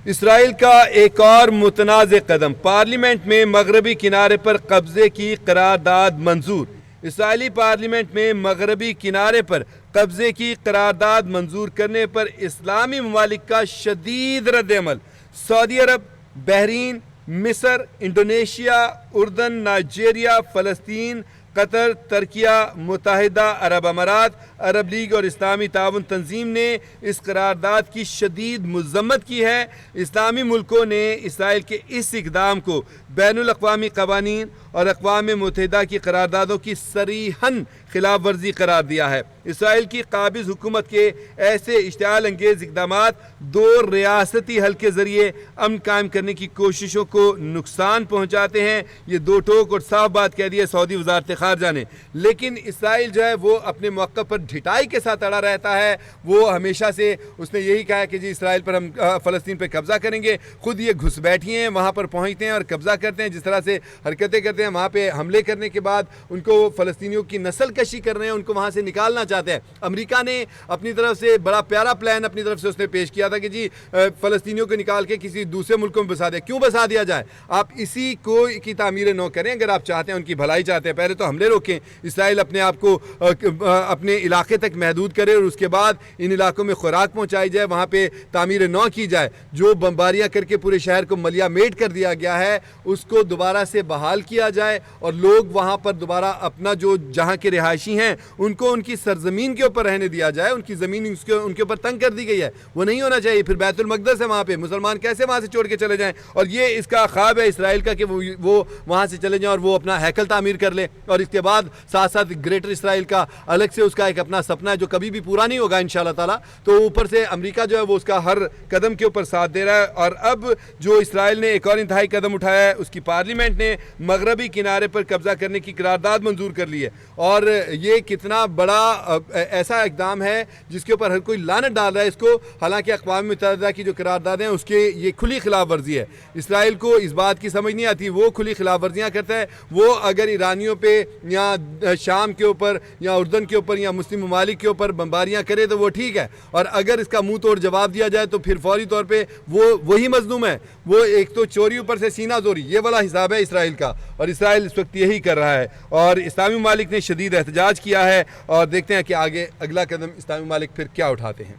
اسرائیل کا ایک اور متنازع قدم، پارلیمنٹ میں مغربی کنارے پر قبضے کی قرارداد منظور۔ اسرائیلی پارلیمنٹ میں مغربی کنارے پر قبضے کی قرارداد منظور کرنے پر اسلامی ممالک کا شدید رد عمل۔ سعودی عرب، بحرین، مصر، انڈونیشیا، اردن، نائجیریا، فلسطین، قطر، ترکیہ، متحدہ عرب امارات، عرب لیگ اور اسلامی تعاون تنظیم نے اس قرارداد کی شدید مذمت کی ہے۔ اسلامی ملکوں نے اسرائیل کے اس اقدام کو بین الاقوامی قوانین اور اقوام متحدہ کی قراردادوں کی صریحاً خلاف ورزی قرار دیا ہے۔ اسرائیل کی قابض حکومت کے ایسے اشتعال انگیز اقدامات دو ریاستی حل کے ذریعے امن قائم کرنے کی کوششوں کو نقصان پہنچاتے ہیں۔ یہ دو ٹوک اور صاف بات کہہ دی ہے سعودی وزارت خارجہ نے، لیکن اسرائیل جو ہے وہ اپنے موقع پر ڈھٹائی کے ساتھ اڑا رہتا ہے۔ وہ ہمیشہ سے اس نے یہی کہا کہ جی اسرائیل پر ہم فلسطین پہ قبضہ کریں گے، خود یہ گھس بیٹھی ہیں، وہاں پر پہنچتے ہیں اور قبضہ کرتے ہیں، جس طرح سے حرکتیں کرتے ہیں، وہاں پہ حملے کرنے کے بعد ان کو فلسطینیوں کی نسل کشی کر رہے ہیں، ان کو وہاں سے نکالنا چاہتے ہیں۔ امریکہ نے اپنی طرف سے بڑا پیارا پلان اپنی طرف سے اس نے پیش کیا تھا کہ جی فلسطینیوں کو نکال کے کسی دوسرے ملک میں بسا دیا۔ کیوں بسا دیا جائے؟ آپ اسی کو کی تعمیر نو کریں اگر آپ چاہتے ہیں، ان کی بھلائی چاہتے ہیں۔ پہلے تو حملے روکیں، اسرائیل اپنے آپ کو اپنے علاقے تک محدود کرے اور اس کے بعد ان علاقوں میں خوراک پہنچائی جائے، وہاں پہ تعمیر نو کی جائے۔ جو بمباریاں کر کے پورے شہر کو ملیا میٹ کر دیا گیا ہے اس کو دوبارہ سے بحال کیا جائے اور لوگ وہاں پر دوبارہ اپنا جو جہاں کے رہائشی ہیں ان کو ان کی سرزمین کے اوپر رہنے دیا جائے۔ ان کی زمین ان کے اوپر تنگ کر دی گئی ہے، وہ نہیں ہونا چاہیے۔ پھر بیت المقدس ہے وہاں پہ، مسلمان کیسے وہاں سے چھوڑ کے چلے جائیں؟ اور یہ اس کا خواب ہے اسرائیل کا کہ وہ وہاں سے چلے جائیں اور وہ اپنا ہیکل تعمیر کر لے، اور اس کے بعد ساتھ ساتھ گریٹر اسرائیل کا الگ سے اس کا ایک اپنا سپنا ہے جو کبھی بھی پورا نہیں ہوگا انشاءاللہ تعالیٰ۔ تو اوپر سے امریکہ جو ہے وہ اس کا ہر قدم کے اوپر ساتھ دے رہا ہے۔ اور اب جو اسرائیل نے ایک اور انتہائی قدم اٹھایا ہے، اس کی پارلیمنٹ نے مغربی کنارے پر قبضہ کرنے کی قرارداد منظور کر لی ہے، اور یہ کتنا بڑا ایسا اقدام ہے جس کے اوپر ہر کوئی لعنت ڈال رہا ہے اس کو، حالانکہ اقوام متحدہ کی جو قراردادیں ہیں اس کے یہ کھلی خلاف ورزی ہے۔ اسرائیل کو اس بات کی سمجھ نہیں آتی، وہ کھلی خلاف ورزیاں کرتا ہے۔ وہ اگر ایرانیوں پہ یا شام کے اوپر یا اردن کے اوپر یا مسلم ممالک کے اوپر بمباریاں کرے تو وہ ٹھیک ہے، اور اگر اس کا منہ توڑ جواب دیا جائے تو پھر فوری طور پہ وہی مظلوم ہے۔ وہ ایک تو چوری اوپر سے سینہ زوری، یہ والا حساب ہے اسرائیل کا، اور اسرائیل اس وقت یہی کر رہا ہے۔ اور اسلامی ممالک نے شدید احتجاج کیا ہے، اور دیکھتے ہیں کہ آگے اگلا قدم اسلامی ممالک پھر کیا اٹھاتے ہیں۔